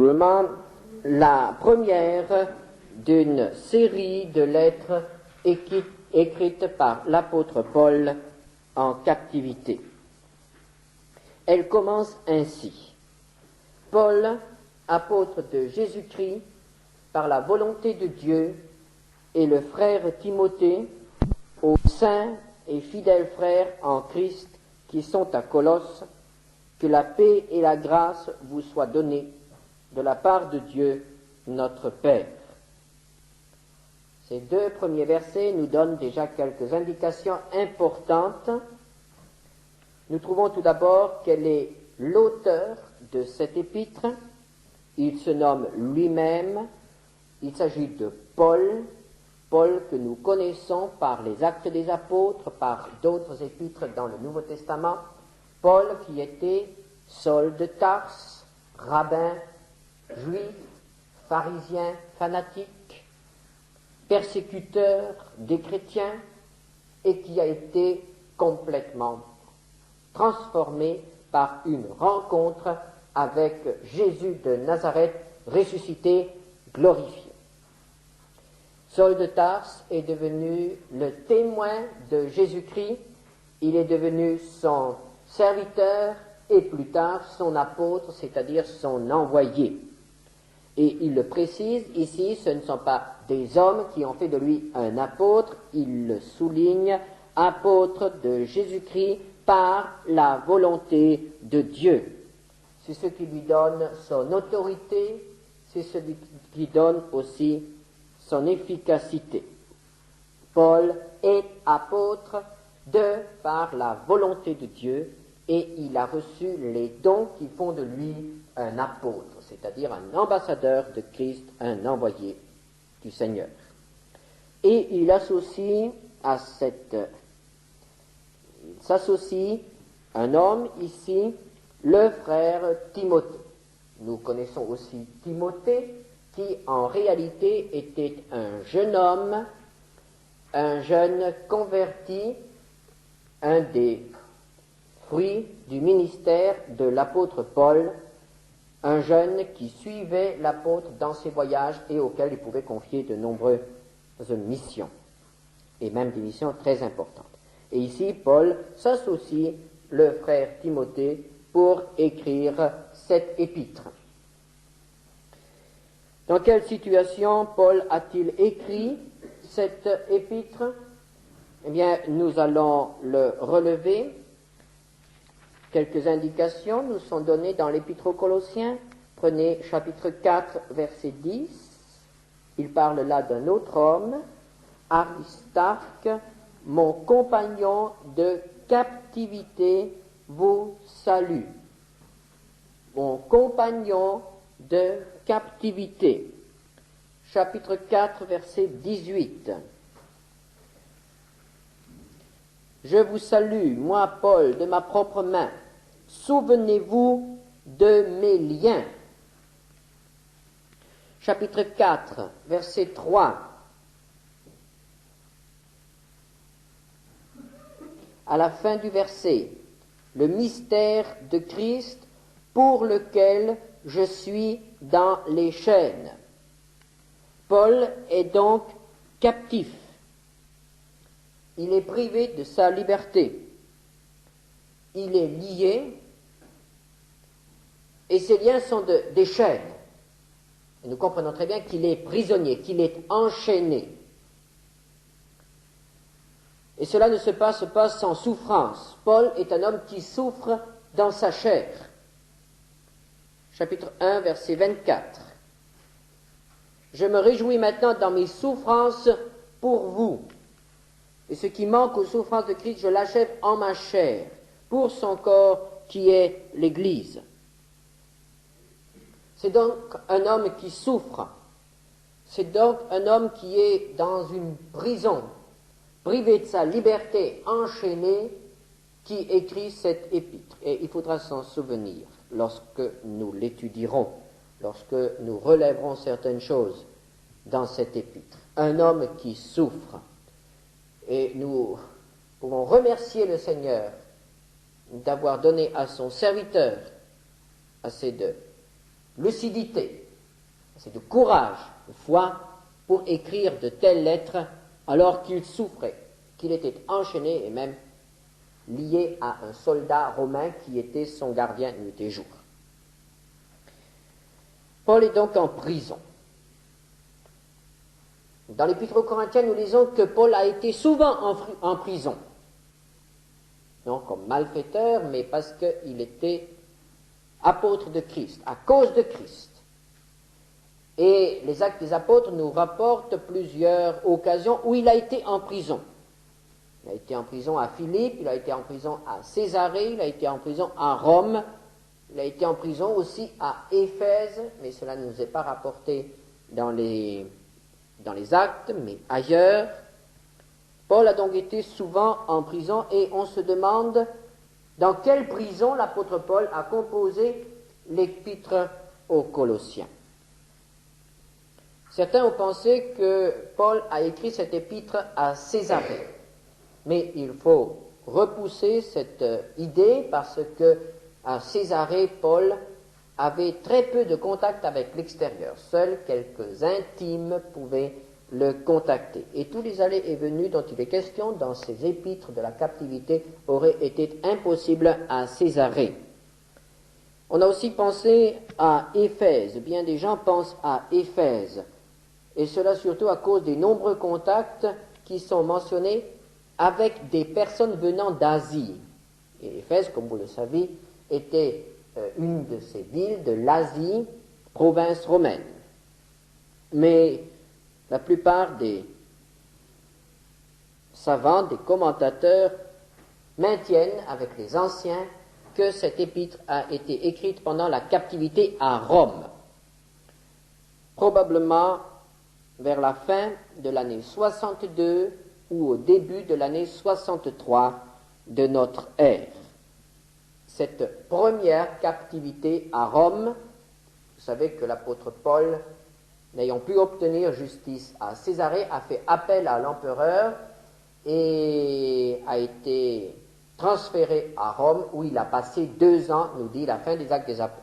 naturellement la première d'une série de lettres écrites par l'apôtre Paul en captivité. Elle commence ainsi. Paul, apôtre de Jésus-Christ, par la volonté de Dieu, et le frère Timothée, aux saints et fidèles frères en Christ qui sont à Colosse, que la paix et la grâce vous soient données de la part de Dieu, notre Père. Ces deux premiers versets nous donnent déjà quelques indications importantes. Nous trouvons tout d'abord quel est l'auteur de cette épître. Il se nomme lui-même. Il s'agit de Paul, Paul que nous connaissons par les Actes des Apôtres, par d'autres épîtres dans le Nouveau Testament. Paul qui était Saul de Tarse, rabbin, juif, pharisien, fanatique, persécuteur des chrétiens, et qui a été complètement transformé par une rencontre avec Jésus de Nazareth, ressuscité, glorifié. Saul de Tarse est devenu le témoin de Jésus-Christ, il est devenu son serviteur et plus tard son apôtre, c'est-à-dire son envoyé. Et il le précise ici, ce ne sont pas des hommes qui ont fait de lui un apôtre, il le souligne, apôtre de Jésus-Christ par la volonté de Dieu. C'est ce qui lui donne son autorité, c'est ce qui donne aussi son efficacité. Paul est apôtre par la volonté de Dieu et il a reçu les dons qui font de lui un apôtre, c'est-à-dire un ambassadeur de Christ, un envoyé du Seigneur. Et il s'associe un homme ici, le frère Timothée. Nous connaissons aussi Timothée, qui en réalité était un jeune homme, un jeune converti, un des fruits du ministère de l'apôtre Paul, un jeune qui suivait l'apôtre dans ses voyages et auquel il pouvait confier de nombreuses missions, et même des missions très importantes. Et ici, Paul s'associe le frère Timothée pour écrire cette épître. Dans quelle situation Paul a-t-il écrit cette épître? Eh bien, nous allons le relever. Quelques indications nous sont données dans l'épître aux Colossiens. Prenez chapitre 4, verset 10. Il parle là d'un autre homme, Aristarque, mon compagnon de captivité vous salue. Mon compagnon de captivité. Chapitre 4, verset 18. Je vous salue, moi Paul, de ma propre main. Souvenez-vous de mes liens. Chapitre 4, verset 3. À la fin du verset, le mystère de Christ pour lequel je suis dans les chaînes. Paul est donc captif. Il est privé de sa liberté. Il est lié et ses liens sont des chaînes. Et nous comprenons très bien qu'il est prisonnier, qu'il est enchaîné. Et cela ne se passe pas sans souffrance. Paul est un homme qui souffre dans sa chair. Chapitre 1, verset 24. Je me réjouis maintenant dans mes souffrances pour vous. Et ce qui manque aux souffrances de Christ, je l'achève en ma chair, pour son corps qui est l'Église. C'est donc un homme qui souffre. C'est donc un homme qui est dans une prison, privé de sa liberté, enchaîné, qui écrit cette épître. Et il faudra s'en souvenir lorsque nous l'étudierons, lorsque nous relèverons certaines choses dans cette épître. Un homme qui souffre. Et nous pouvons remercier le Seigneur d'avoir donné à son serviteur assez de lucidité, assez de courage, de foi, pour écrire de telles lettres alors qu'il souffrait, qu'il était enchaîné et même lié à un soldat romain qui était son gardien nuit et jour. Paul est donc en prison. Dans l'Épître aux Corinthiens, nous lisons que Paul a été souvent en prison. Non comme malfaiteur, mais parce qu'il était apôtre de Christ, à cause de Christ. Et les Actes des Apôtres nous rapportent plusieurs occasions où il a été en prison. Il a été en prison à Philippe, il a été en prison à Césarée, il a été en prison à Rome, il a été en prison aussi à Éphèse, mais cela ne nous est pas rapporté dans les Actes, mais ailleurs. Paul a donc été souvent en prison et on se demande dans quelle prison l'apôtre Paul a composé l'épître aux Colossiens. Certains ont pensé que Paul a écrit cette épître à Césarée. Mais il faut repousser cette idée parce que à Césarée, Paul avait très peu de contact avec l'extérieur. Seuls quelques intimes pouvaient le contacter. Et tous les allées et venues dont il est question dans ces épîtres de la captivité auraient été impossibles à Césarée. On a aussi pensé à Éphèse. Bien des gens pensent à Éphèse. Et cela surtout à cause des nombreux contacts qui sont mentionnés avec des personnes venant d'Asie. Et Éphèse, comme vous le savez, était une de ces villes de l'Asie, province romaine. Mais la plupart des savants, des commentateurs, maintiennent avec les anciens que cette épître a été écrite pendant la captivité à Rome, probablement vers la fin de l'année 62 ou au début de l'année 63 de notre ère. Cette première captivité à Rome, vous savez que l'apôtre Paul, n'ayant pu obtenir justice à Césarée, a fait appel à l'empereur et a été transféré à Rome où il a passé 2 ans, nous dit la fin des Actes des Apôtres.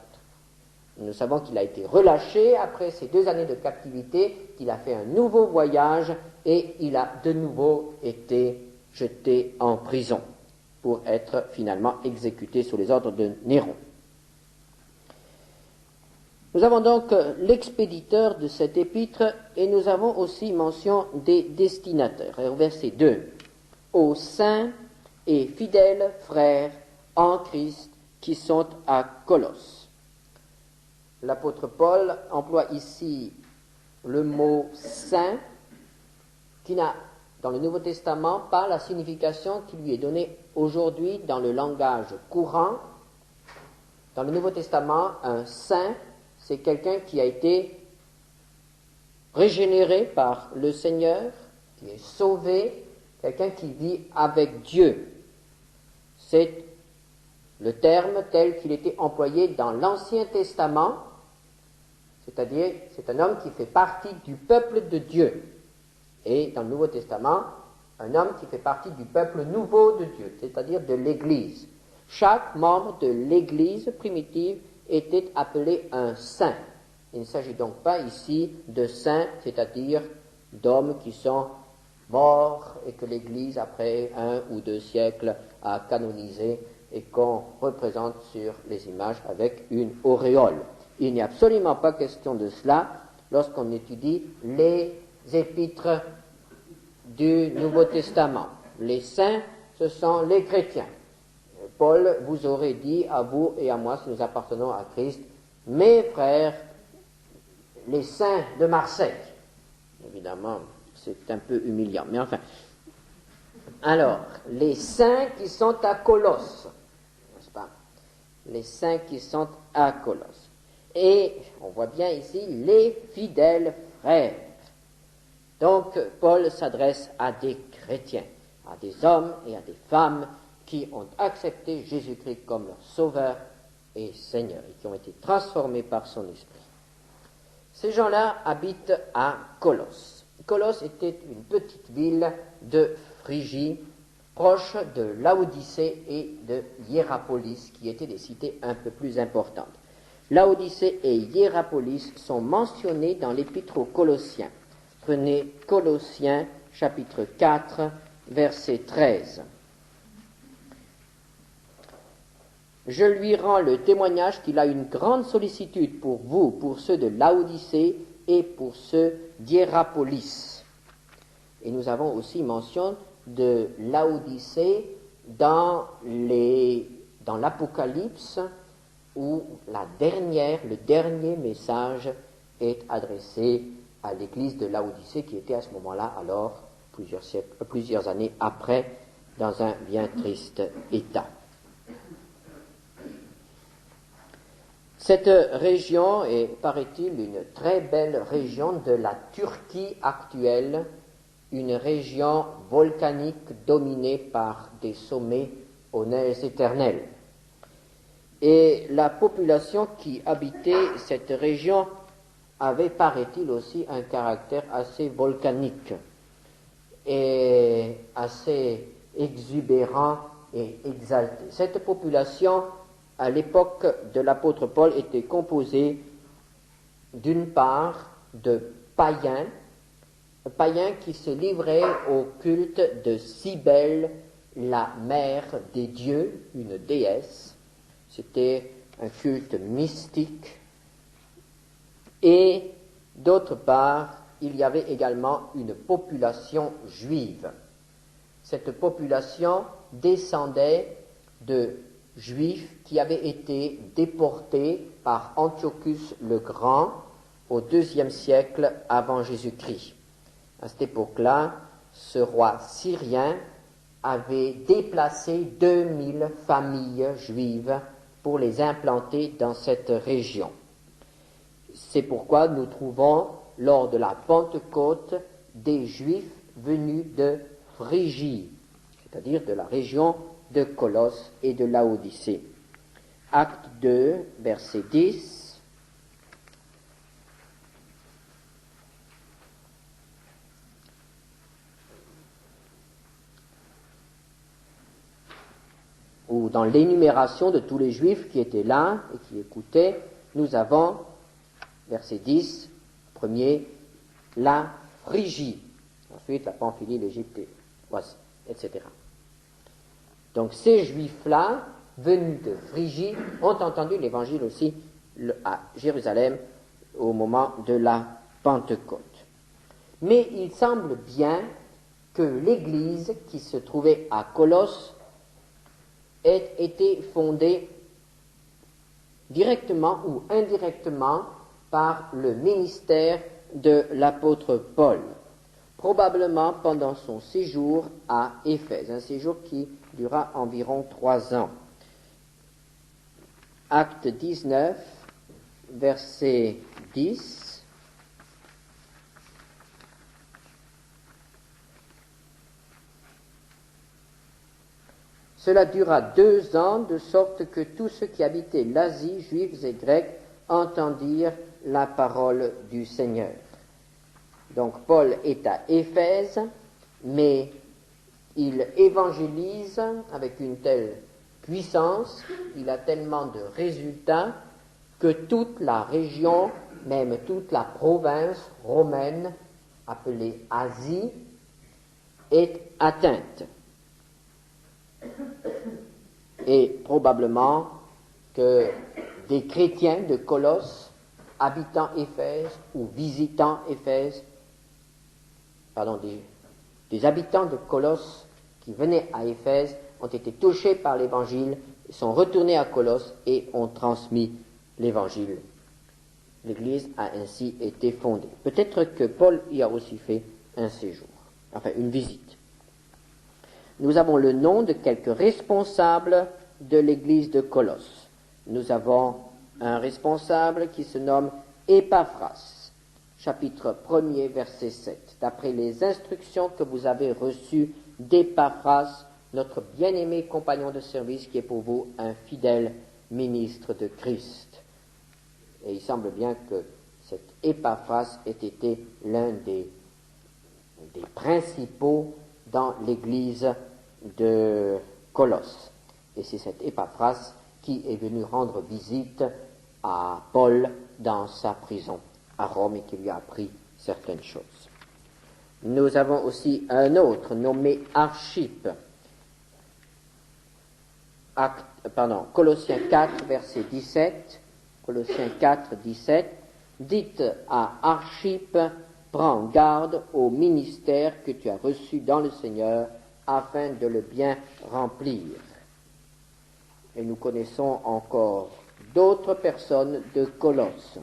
Nous savons qu'il a été relâché après ces 2 années de captivité, qu'il a fait un nouveau voyage et il a de nouveau été jeté en prison pour être finalement exécuté sous les ordres de Néron. Nous avons donc l'expéditeur de cette épître et nous avons aussi mention des destinataires. Au verset 2, aux saints et fidèles frères en Christ qui sont à Colosse. L'apôtre Paul emploie ici le mot saint qui n'a, dans le Nouveau Testament, pas la signification qui lui est donnée aujourd'hui dans le langage courant. Dans le Nouveau Testament, un saint, c'est quelqu'un qui a été régénéré par le Seigneur, qui est sauvé, quelqu'un qui vit avec Dieu. C'est le terme tel qu'il était employé dans l'Ancien Testament, c'est-à-dire c'est un homme qui fait partie du peuple de Dieu. Et dans le Nouveau Testament, un homme qui fait partie du peuple nouveau de Dieu, c'est-à-dire de l'Église. Chaque membre de l'Église primitive était appelé un saint. Il ne s'agit donc pas ici de saints, c'est-à-dire d'hommes qui sont morts et que l'Église, après 1 ou 2 siècles, a canonisé et qu'on représente sur les images avec une auréole. Il n'y a absolument pas question de cela lorsqu'on étudie les épîtres du Nouveau Testament. Les saints, ce sont les chrétiens. Paul vous aurait dit à vous et à moi, si nous appartenons à Christ, mes frères, les saints de Marseille. Évidemment, c'est un peu humiliant, mais enfin. Alors, les saints qui sont à Colosse, n'est-ce pas? Les saints qui sont à Colosse. Et on voit bien ici les fidèles frères. Donc, Paul s'adresse à des chrétiens, à des hommes et à des femmes qui ont accepté Jésus-Christ comme leur sauveur et Seigneur et qui ont été transformés par son esprit. Ces gens-là habitent à Colosse. Colosse était une petite ville de Phrygie, proche de Laodicée et de Hiérapolis, qui étaient des cités un peu plus importantes. Laodicée et Hiérapolis sont mentionnés dans l'Épître aux Colossiens. Prenez Colossiens chapitre 4, verset 13. Je lui rends le témoignage qu'il a une grande sollicitude pour vous, pour ceux de Laodicée et pour ceux d'Hiérapolis. Et nous avons aussi mention de Laodicée dans l'Apocalypse, où le dernier message est adressé à l'église de Laodicée, qui était à ce moment-là, alors, plusieurs années après, dans un bien triste état. Cette région est, paraît-il, une très belle région de la Turquie actuelle, une région volcanique dominée par des sommets aux neiges éternelles. Et la population qui habitait cette région avait, paraît-il, aussi un caractère assez volcanique et assez exubérant et exalté. Cette population, à l'époque de l'apôtre Paul, était composée d'une part de païens qui se livraient au culte de Cybèle, la mère des dieux, une déesse. C'était un culte mystique. Et d'autre part, il y avait également une population juive. Cette population descendait de Juifs qui avaient été déportés par Antiochus le Grand au IIe siècle avant Jésus-Christ. À cette époque-là, ce roi syrien avait déplacé 2000 familles juives pour les implanter dans cette région. C'est pourquoi nous trouvons, lors de la Pentecôte, des Juifs venus de Phrygie, c'est-à-dire de la région de Colosse et de Laodicée. Acte 2, verset 10. Où dans l'énumération de tous les Juifs qui étaient là et qui écoutaient, nous avons, verset 10, premier, la Phrygie, ensuite la Pamphylie, l'Égypte, etc. Donc ces Juifs-là, venus de Phrygie, ont entendu l'Évangile aussi à Jérusalem au moment de la Pentecôte. Mais il semble bien que l'Église qui se trouvait à Colosse ait été fondée directement ou indirectement par le ministère de l'apôtre Paul, probablement pendant son séjour à Éphèse, un séjour qui dura environ 3 ans. Acte 19, verset 10. Cela dura 2 ans, de sorte que tous ceux qui habitaient l'Asie, juifs et grecs, entendirent la parole du Seigneur. Donc Paul est à Éphèse, mais il évangélise avec une telle puissance, il a tellement de résultats, que toute la région, même toute la province romaine, appelée Asie, est atteinte. Et probablement que des chrétiens de Colosse, habitant Éphèse ou visitant Éphèse, des habitants de Colosse qui venaient à Éphèse ont été touchés par l'Évangile, sont retournés à Colosse et ont transmis l'Évangile. L'Église a ainsi été fondée. Peut-être que Paul y a aussi fait un séjour, enfin une visite. Nous avons le nom de quelques responsables de l'Église de Colosse. Nous avons un responsable qui se nomme Épaphras, chapitre 1er, verset 7. D'après les instructions que vous avez reçues d'Épaphras, notre bien-aimé compagnon de service qui est pour vous un fidèle ministre de Christ. Et il semble bien que cet Épaphras ait été l'un des principaux dans l'église de Colosse. Et c'est cet Épaphras qui est venu rendre visite à Paul dans sa prison à Rome et qui lui a appris certaines choses. Nous avons aussi un autre nommé Archippe. Colossiens 4, verset 17. Colossiens 4, 17. Dites à Archippe, prends garde au ministère que tu as reçu dans le Seigneur afin de le bien remplir. Et nous connaissons encore d'autres personnes de Colosse.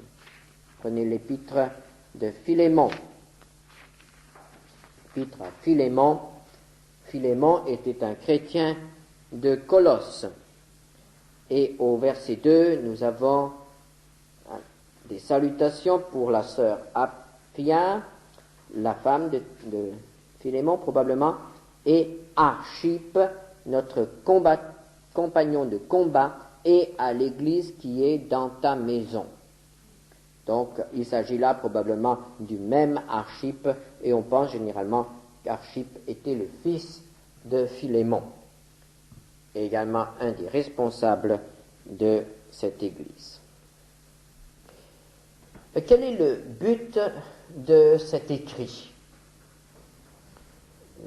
Prenez l'épître de Philémon. L'épître à Philémon. Philémon était un chrétien de Colosse. Et au verset 2, nous avons des salutations pour la sœur Apphia, la femme de Philémon probablement, et Archippe, notre compagnon de combat, et à l'église qui est dans ta maison. Donc, il s'agit là probablement du même Archippe, et on pense généralement qu'Archippe était le fils de Philémon, et également un des responsables de cette église. Quel est le but de cet écrit?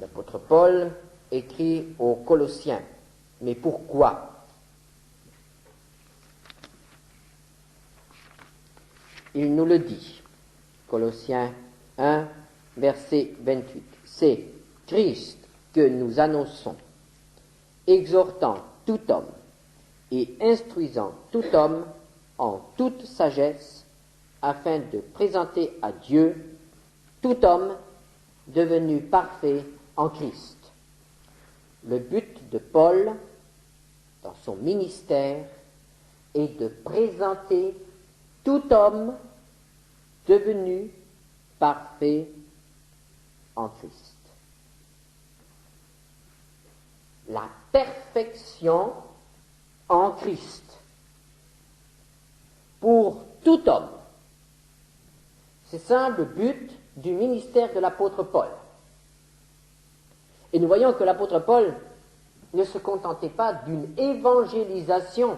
L'apôtre Paul écrit aux Colossiens. Mais pourquoi? Il nous le dit. Colossiens 1, verset 28. C'est Christ que nous annonçons, exhortant tout homme et instruisant tout homme en toute sagesse, afin de présenter à Dieu tout homme devenu parfait en Christ. Le but de Paul, dans son ministère, est de présenter tout homme devenu parfait en Christ. La perfection en Christ pour tout homme. C'est ça le but du ministère de l'apôtre Paul. Et nous voyons que l'apôtre Paul ne se contentait pas d'une évangélisation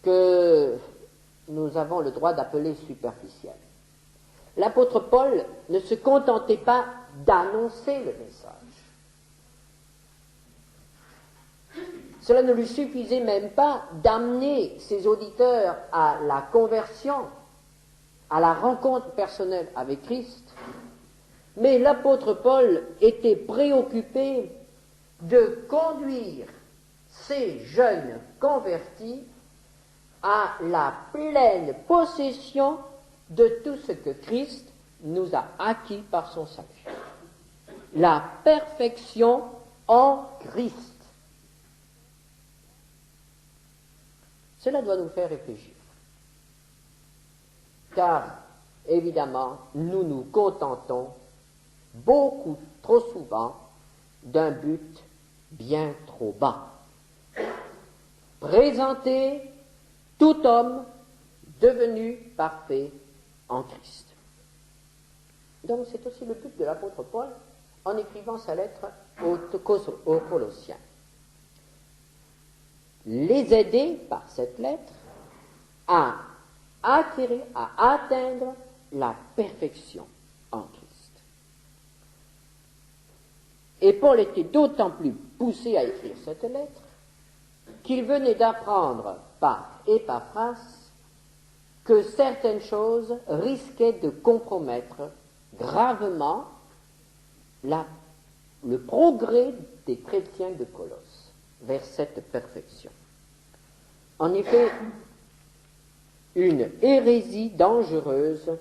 que nous avons le droit d'appeler superficielle. L'apôtre Paul ne se contentait pas d'annoncer le message. Cela ne lui suffisait même pas d'amener ses auditeurs à la conversion, à la rencontre personnelle avec Christ, mais l'apôtre Paul était préoccupé de conduire ces jeunes convertis à la pleine possession de tout ce que Christ nous a acquis par son salut. La perfection en Christ. Cela doit nous faire réfléchir. Car, évidemment, nous nous contentons beaucoup trop souvent d'un but bien trop bas. Présenter tout homme devenu parfait en Christ. Donc c'est aussi le but de l'apôtre Paul en écrivant sa lettre aux Colossiens. Les aider par cette lettre à acquérir, à atteindre la perfection en Christ. Et Paul était d'autant plus poussé à écrire cette lettre qu'il venait d'apprendre par Épaphras que certaines choses risquaient de compromettre gravement le progrès des chrétiens de Colosse vers cette perfection. En effet, une hérésie dangereuse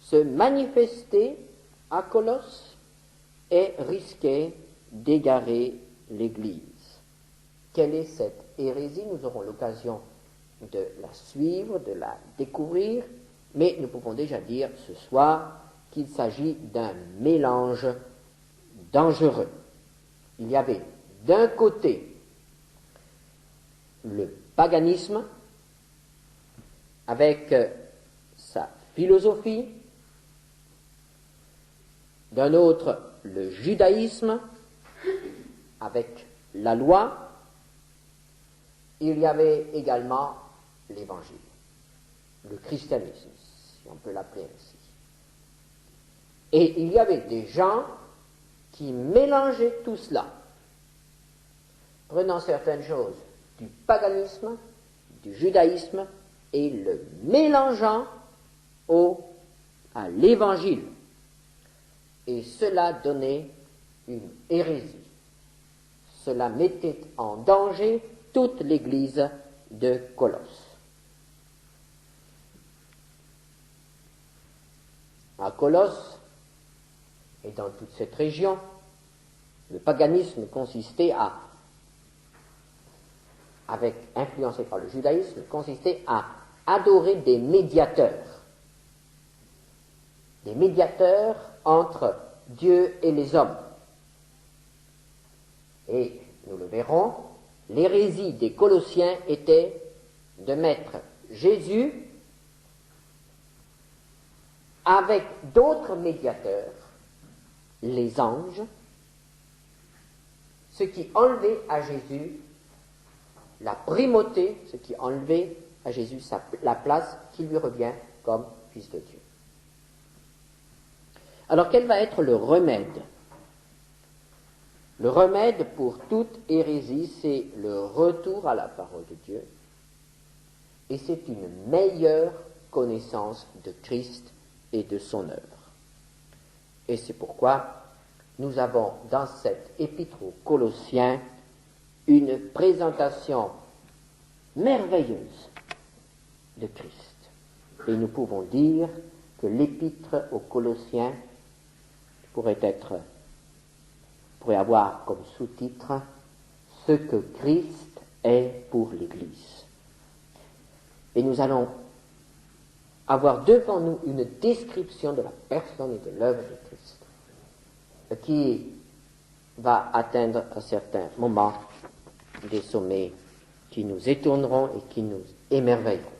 se manifestait à Colosse et risquait d'égarer l'Église. Quelle est cette hérésie? Nous aurons l'occasion de la suivre, de la découvrir, mais nous pouvons déjà dire ce soir qu'il s'agit d'un mélange dangereux. Il y avait d'un côté le paganisme avec sa philosophie, d'un autre le judaïsme avec la loi. Il y avait également l'Évangile, le christianisme, si on peut l'appeler ainsi. Et il y avait des gens qui mélangeaient tout cela, prenant certaines choses du paganisme, du judaïsme, et le mélangeant à l'Évangile. Et cela donnait une hérésie. Cela mettait en danger toute l'Église de Colosse. À Colosse, et dans toute cette région, le paganisme consistait influencé par le judaïsme, consistait à adorer des médiateurs entre Dieu et les hommes. Et nous le verrons, l'hérésie des Colossiens était de mettre Jésus avec d'autres médiateurs, les anges, ce qui enlevait à Jésus la primauté, ce qui enlevait à Jésus la place qui lui revient comme Fils de Dieu. Alors quel va être le remède? Le remède pour toute hérésie, c'est le retour à la parole de Dieu, et c'est une meilleure connaissance de Christ et de son œuvre. Et c'est pourquoi nous avons dans cette épître aux Colossiens une présentation merveilleuse de Christ. Et nous pouvons dire que l'épître aux Colossiens pourrait avoir comme sous-titre « Ce que Christ est pour l'Église ». Et nous allons avoir devant nous une description de la personne et de l'œuvre de Christ qui va atteindre à certains moments des sommets qui nous étonneront et qui nous émerveilleront.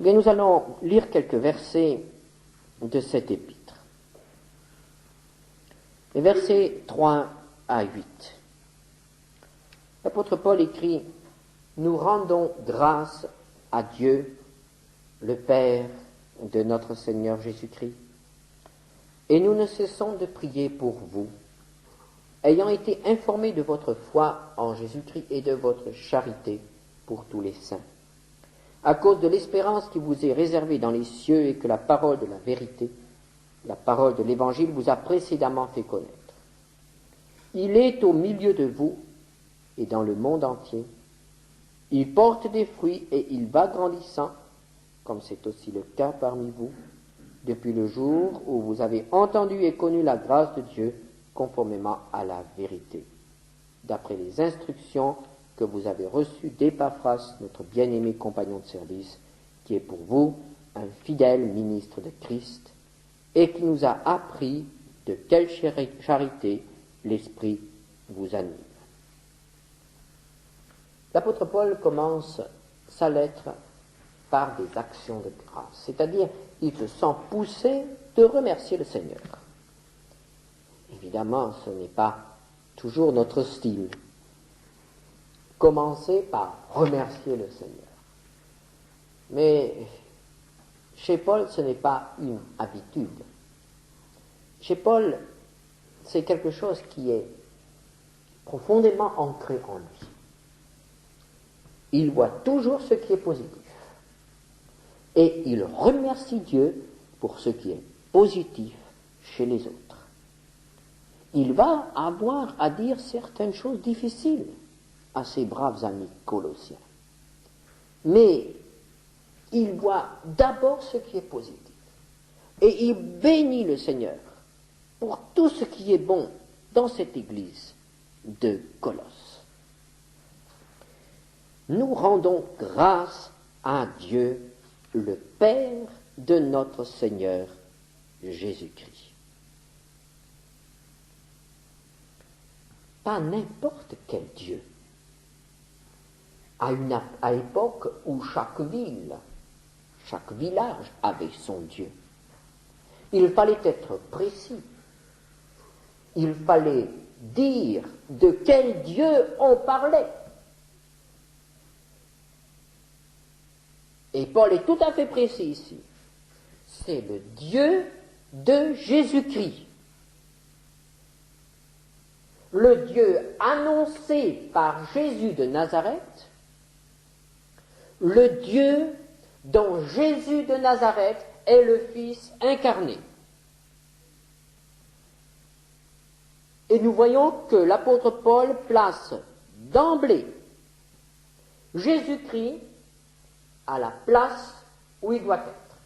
Mais nous allons lire quelques versets de cette épître. Les versets 3 à 8. L'apôtre Paul écrit « Nous rendons grâce à Dieu, le Père de notre Seigneur Jésus-Christ, et nous ne cessons de prier pour vous, ayant été informés de votre foi en Jésus-Christ et de votre charité pour tous les saints, à cause de l'espérance qui vous est réservée dans les cieux et que la parole de la vérité, la parole de l'Évangile vous a précédemment fait connaître. Il est au milieu de vous et dans le monde entier. Il porte des fruits et il va grandissant, comme c'est aussi le cas parmi vous, depuis le jour où vous avez entendu et connu la grâce de Dieu conformément à la vérité, d'après les instructions que vous avez reçues d'Épaphras, notre bien-aimé compagnon de service, qui est pour vous un fidèle ministre de Christ, et qui nous a appris de quelle charité l'Esprit vous anime. L'apôtre Paul commence sa lettre par des actions de grâce, c'est-à-dire il se sent poussé de remercier le Seigneur. Évidemment, ce n'est pas toujours notre style. Commencer par remercier le Seigneur. Mais chez Paul, ce n'est pas une habitude. Chez Paul, c'est quelque chose qui est profondément ancré en lui. Il voit toujours ce qui est positif. Et il remercie Dieu pour ce qui est positif chez les autres. Il va avoir à dire certaines choses difficiles à ses braves amis colossiens. Mais il voit d'abord ce qui est positif. Et il bénit le Seigneur pour tout ce qui est bon dans cette église de Colosse. Nous rendons grâce à Dieu, le Père de notre Seigneur Jésus-Christ. Pas n'importe quel Dieu. À l'époque où chaque ville, chaque village avait son Dieu. Il fallait être précis. Il fallait dire de quel Dieu on parlait. Et Paul est tout à fait précis ici. C'est le Dieu de Jésus-Christ. Le Dieu annoncé par Jésus de Nazareth, le Dieu dont Jésus de Nazareth est le Fils incarné. Et nous voyons que l'apôtre Paul place d'emblée Jésus-Christ à la place où il doit être,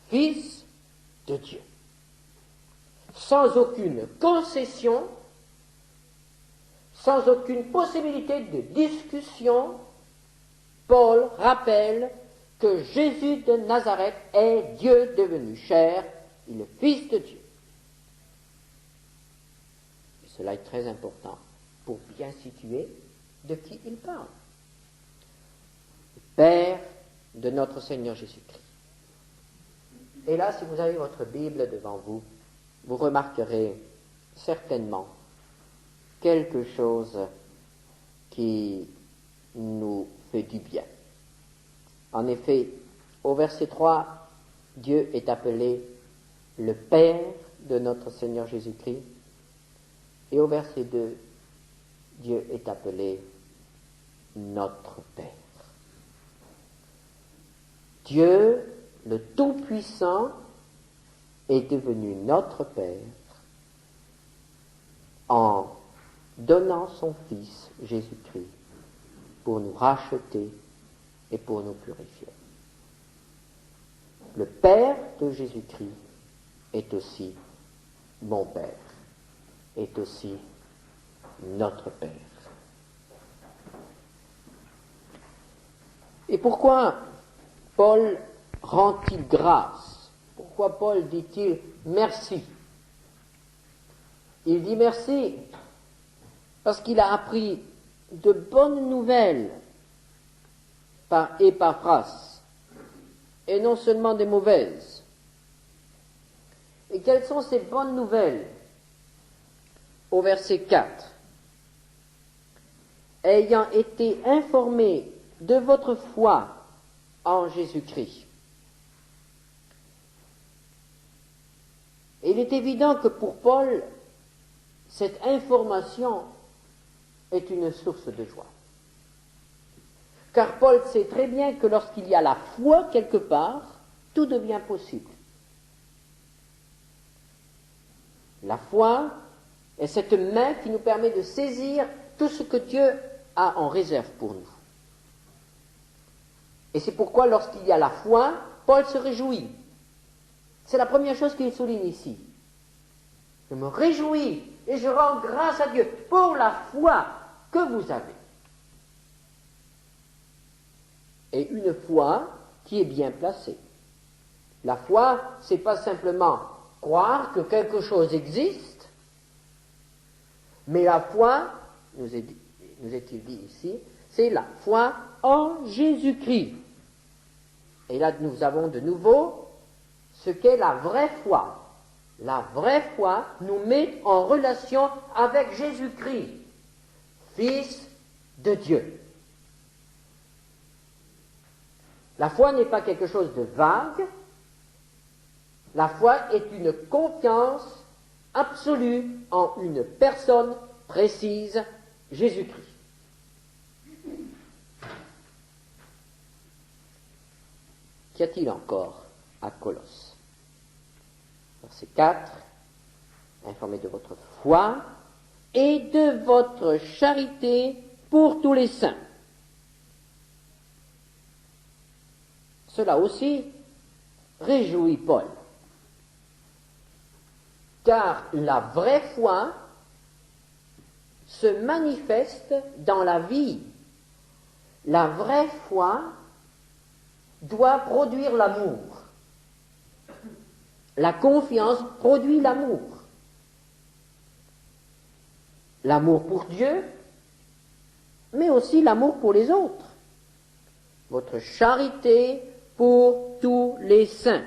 Fils de Dieu. Sans aucune concession, sans aucune possibilité de discussion, Paul rappelle que Jésus de Nazareth est Dieu devenu chair, il est le Fils de Dieu. Et cela est très important pour bien situer de qui il parle. Le Père de notre Seigneur Jésus-Christ. Et là, si vous avez votre Bible devant vous, vous remarquerez certainement quelque chose qui nous fait du bien. En effet, au verset 3, Dieu est appelé le Père de notre Seigneur Jésus-Christ. Et au verset 2, Dieu est appelé notre Père. Dieu, le Tout-Puissant, est devenu notre Père en donnant son Fils Jésus-Christ pour nous racheter et pour nous purifier. Le Père de Jésus-Christ est aussi mon Père, est aussi notre Père. Et pourquoi Paul rend-il grâce? Pourquoi Paul dit-il merci? Il dit merci parce qu'il a appris de bonnes nouvelles par Épaphras, et non seulement des mauvaises. Et quelles sont ces bonnes nouvelles? Au verset 4. Ayant été informé de votre foi en Jésus-Christ. Et il est évident que pour Paul, cette information est une source de joie. Car Paul sait très bien que lorsqu'il y a la foi quelque part, tout devient possible. La foi est cette main qui nous permet de saisir tout ce que Dieu a en réserve pour nous. Et c'est pourquoi lorsqu'il y a la foi, Paul se réjouit. C'est la première chose qu'il souligne ici. Je me réjouis et je rends grâce à Dieu pour la foi que vous avez. Et une foi qui est bien placée. La foi, c'est pas simplement croire que quelque chose existe, mais la foi, nous est-il dit ici, c'est la foi en Jésus-Christ. Et là, nous avons de nouveau ce qu'est la vraie foi. La vraie foi nous met en relation avec Jésus-Christ, Fils de Dieu. La foi n'est pas quelque chose de vague. La foi est une confiance absolue en une personne précise, Jésus-Christ. Qu'y a-t-il encore à Colosse? Verset 4. Informé de votre foi et de votre charité pour tous les saints. Cela aussi réjouit Paul. Car la vraie foi se manifeste dans la vie. La vraie foi doit produire l'amour. La confiance produit l'amour. L'amour pour Dieu, mais aussi l'amour pour les autres. Votre charité pour tous les saints.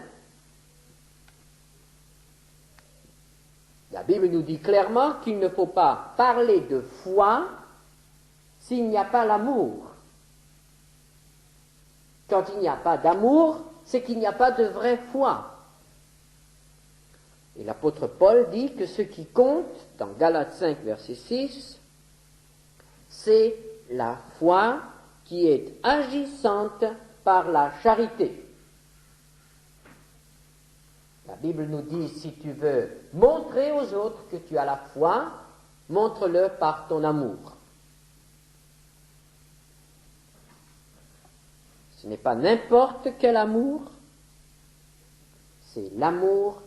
La Bible nous dit clairement qu'il ne faut pas parler de foi s'il n'y a pas l'amour. Quand il n'y a pas d'amour, c'est qu'il n'y a pas de vraie foi. Et l'apôtre Paul dit que ce qui compte, dans Galates 5, verset 6, c'est la foi qui est agissante par la charité. La Bible nous dit, si tu veux montrer aux autres que tu as la foi, montre-le par ton amour. Ce n'est pas n'importe quel amour, c'est l'amour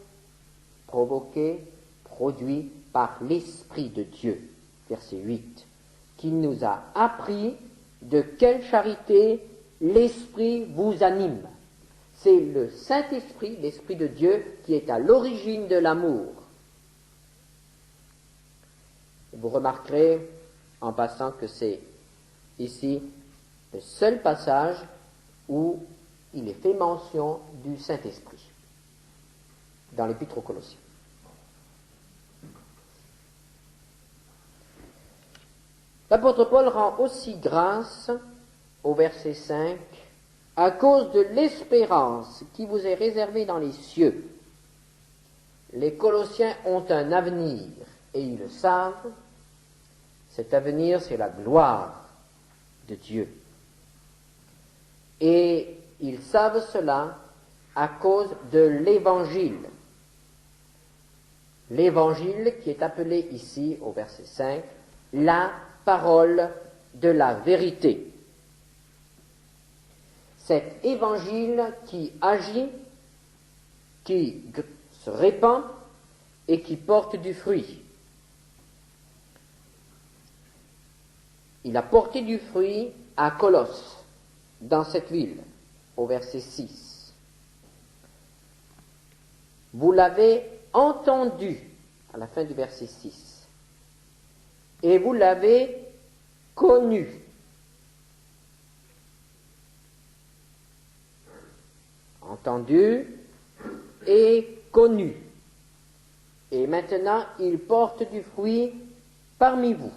provoqué, produit par l'Esprit de Dieu. Verset 8. Qui nous a appris de quelle charité l'Esprit vous anime. C'est le Saint-Esprit, l'Esprit de Dieu, qui est à l'origine de l'amour. Vous remarquerez en passant que c'est ici le seul passage où il est fait mention du Saint-Esprit dans l'Épître aux Colossiens. L'apôtre Paul rend aussi grâce, au verset 5, à cause de l'espérance qui vous est réservée dans les cieux. Les Colossiens ont un avenir, et ils le savent. Cet avenir, c'est la gloire de Dieu. Et ils savent cela à cause de l'Évangile. L'Évangile qui est appelé ici, au verset 5, la parole de la vérité. Cet évangile qui agit, qui se répand et qui porte du fruit. Il a porté du fruit à Colosse, dans cette ville, au verset 6. Vous l'avez entendu, à la fin du verset 6. Et vous l'avez connu. Entendu et connu. Et maintenant, il porte du fruit parmi vous.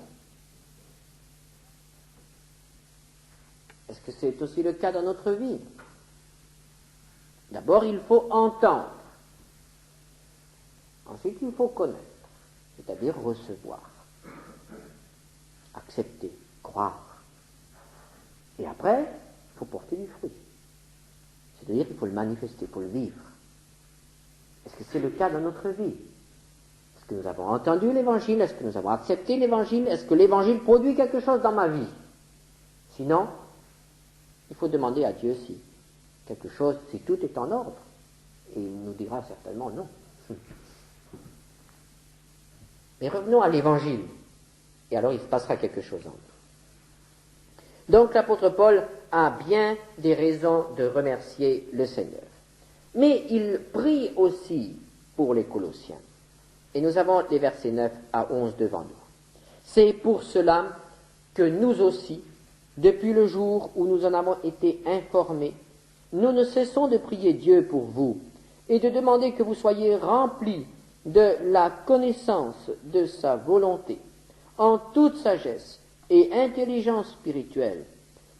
Est-ce que c'est aussi le cas dans notre vie? D'abord, il faut entendre. Ensuite, il faut connaître, c'est-à-dire recevoir. Accepter, croire. Et après, il faut porter du fruit. C'est-à-dire qu'il faut le manifester, il faut le vivre. Est-ce que c'est le cas dans notre vie? Est-ce que nous avons entendu l'Évangile? Est-ce que nous avons accepté l'Évangile? Est-ce que l'Évangile produit quelque chose dans ma vie? Sinon, il faut demander à Dieu si quelque chose, si tout est en ordre. Et il nous dira certainement non. Mais revenons à l'Évangile. Et alors il se passera quelque chose en nous. Donc l'apôtre Paul a bien des raisons de remercier le Seigneur. Mais il prie aussi pour les Colossiens. Et nous avons les versets 9 à 11 devant nous. C'est pour cela que nous aussi, depuis le jour où nous en avons été informés, nous ne cessons de prier Dieu pour vous et de demander que vous soyez remplis de la connaissance de sa volonté, en toute sagesse et intelligence spirituelle,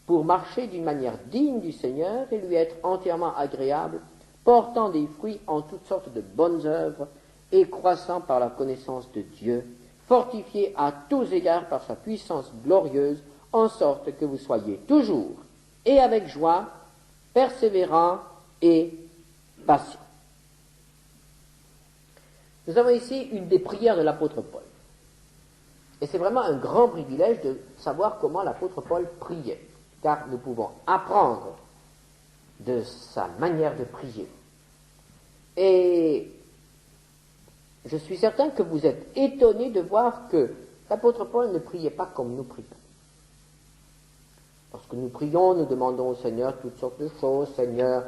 pour marcher d'une manière digne du Seigneur et lui être entièrement agréable, portant des fruits en toutes sortes de bonnes œuvres et croissant par la connaissance de Dieu, fortifié à tous égards par sa puissance glorieuse, en sorte que vous soyez toujours et avec joie, persévérants et patients. Nous avons ici une des prières de l'apôtre Paul. Et c'est vraiment un grand privilège de savoir comment l'apôtre Paul priait, car nous pouvons apprendre de sa manière de prier. Et je suis certain que vous êtes étonnés de voir que l'apôtre Paul ne priait pas comme nous prions. Lorsque nous prions, nous demandons au Seigneur toutes sortes de choses. Seigneur,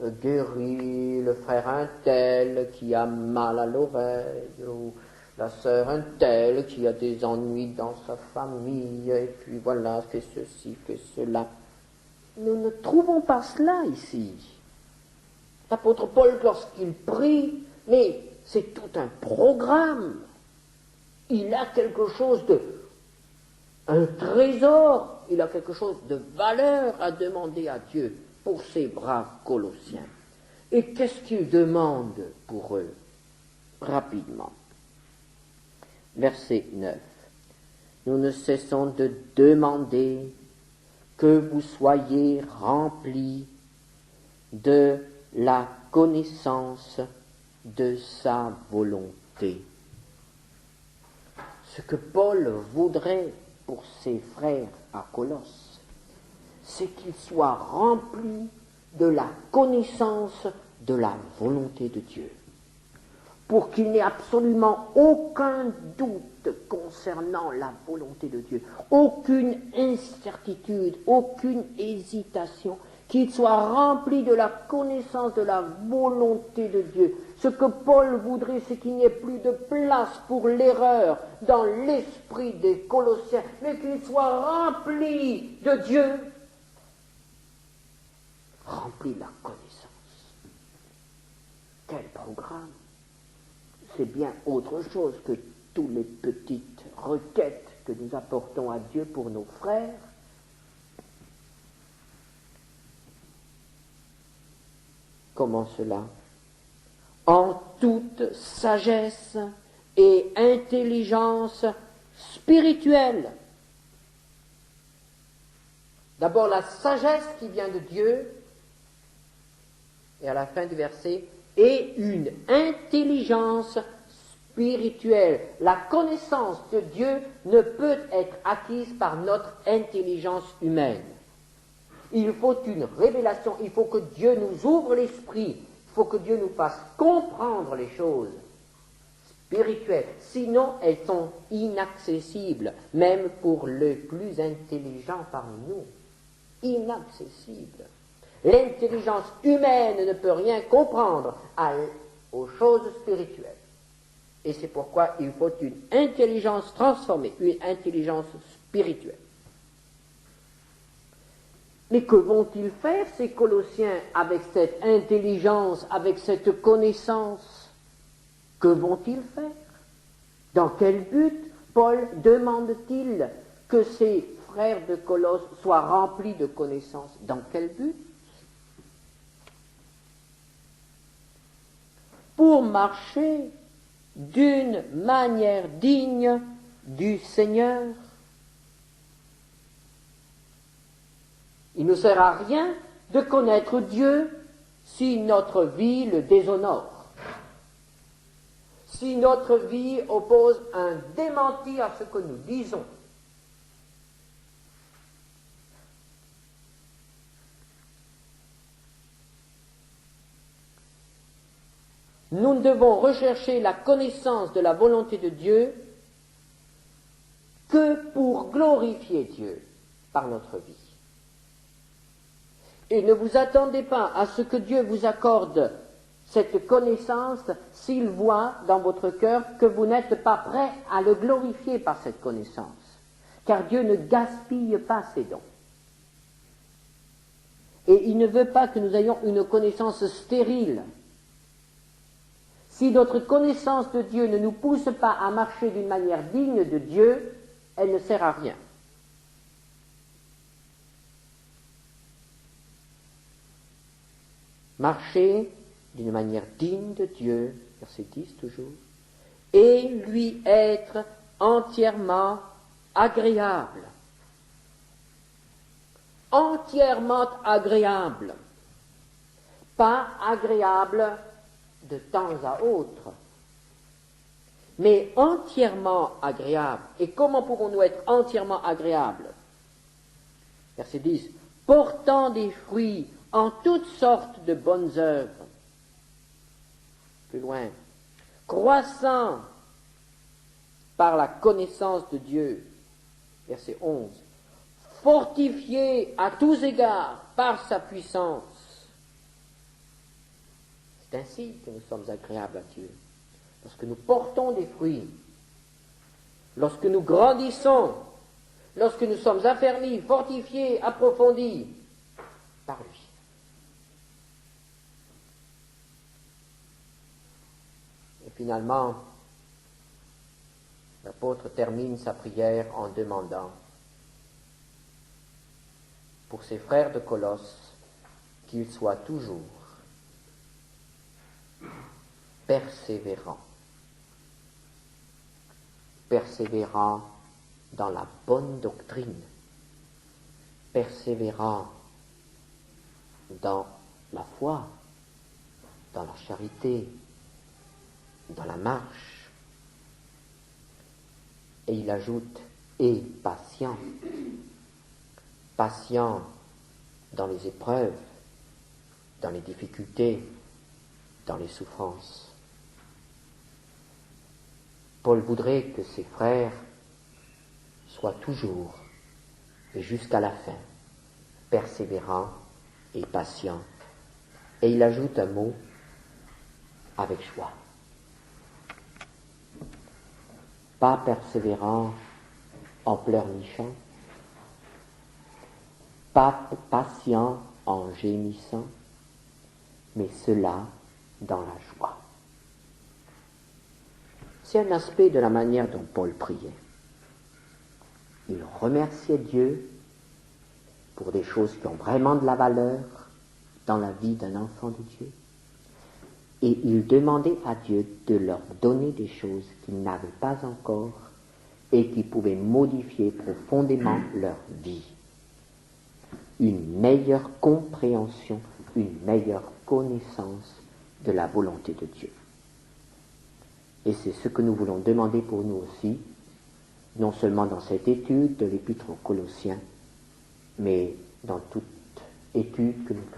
guéris le frère un tel qui a mal à l'oreille, ou la sœur un tel qui a des ennuis dans sa famille, et puis voilà, fais ceci, fais cela. Nous ne trouvons pas cela ici. L'apôtre Paul, lorsqu'il prie, mais c'est tout un programme. Il a quelque chose un trésor, il a quelque chose de valeur à demander à Dieu. pour ces braves Colossiens. Et qu'est-ce qu'il demande pour eux? Rapidement. Verset 9. Nous ne cessons de demander que vous soyez remplis de la connaissance de sa volonté. Ce que Paul voudrait pour ses frères à Colosse, c'est qu'ils soient remplis de la connaissance de la volonté de Dieu, pour qu'il n'y ait absolument aucun doute concernant la volonté de Dieu, aucune incertitude, aucune hésitation, qu'ils soient remplis de la connaissance de la volonté de Dieu. Ce que Paul voudrait, c'est qu'il n'y ait plus de place pour l'erreur dans l'esprit des Colossiens, mais qu'ils soient remplis de Dieu, remplis de la connaissance. Quel programme! C'est bien autre chose que toutes les petites requêtes que nous apportons à Dieu pour nos frères. Comment cela? En toute sagesse et intelligence spirituelle. D'abord la sagesse qui vient de Dieu, et à la fin du verset, et une intelligence spirituelle. La connaissance de Dieu ne peut être acquise par notre intelligence humaine. Il faut une révélation, il faut que Dieu nous ouvre l'esprit, il faut que Dieu nous fasse comprendre les choses spirituelles. Sinon, elles sont inaccessibles, même pour les plus intelligents parmi nous. Inaccessibles. L'intelligence humaine ne peut rien comprendre aux choses spirituelles. Et c'est pourquoi il faut une intelligence transformée, une intelligence spirituelle. Mais que vont-ils faire, ces Colossiens, avec cette intelligence, avec cette connaissance? Que vont-ils faire? Dans quel but Paul demande-t-il que ses frères de Colosse soient remplis de connaissances? Dans quel but? Pour marcher d'une manière digne du Seigneur. Il ne sert à rien de connaître Dieu si notre vie le déshonore, si notre vie oppose un démenti à ce que nous disons. Nous ne devons rechercher la connaissance de la volonté de Dieu que pour glorifier Dieu par notre vie. Et ne vous attendez pas à ce que Dieu vous accorde cette connaissance s'il voit dans votre cœur que vous n'êtes pas prêt à le glorifier par cette connaissance. Car Dieu ne gaspille pas ses dons. Et il ne veut pas que nous ayons une connaissance stérile. Si notre connaissance de Dieu ne nous pousse pas à marcher d'une manière digne de Dieu, elle ne sert à rien. Marcher d'une manière digne de Dieu, verset 10 toujours, et lui être entièrement agréable. Entièrement agréable. Pas agréable de temps à autre, mais entièrement agréable. Et comment pouvons-nous être entièrement agréables? Verset 10. Portant des fruits en toutes sortes de bonnes œuvres. Plus loin. Croissant par la connaissance de Dieu. Verset 11. Fortifié à tous égards par sa puissance. C'est ainsi que nous sommes agréables à Dieu. Lorsque nous portons des fruits, lorsque nous grandissons, lorsque nous sommes affermis, fortifiés, approfondis par lui. Et finalement, l'apôtre termine sa prière en demandant pour ses frères de Colosse qu'il soit toujours persévérant, persévérant dans la bonne doctrine, persévérant dans la foi, dans la charité, dans la marche. Et il ajoute « et patient », patient dans les épreuves, dans les difficultés, dans les souffrances. Paul voudrait que ses frères soient toujours et jusqu'à la fin persévérants et patients. Et il ajoute un mot avec joie. Pas persévérant en pleurnichant, pas patient en gémissant, mais cela dans la joie. C'est un aspect de la manière dont Paul priait. Il remerciait Dieu pour des choses qui ont vraiment de la valeur dans la vie d'un enfant de Dieu. Et il demandait à Dieu de leur donner des choses qu'ils n'avaient pas encore et qui pouvaient modifier profondément leur vie. Une meilleure compréhension, une meilleure connaissance de la volonté de Dieu. Et c'est ce que nous voulons demander pour nous aussi, non seulement dans cette étude de l'Épître aux Colossiens, mais dans toute étude que nous ferons.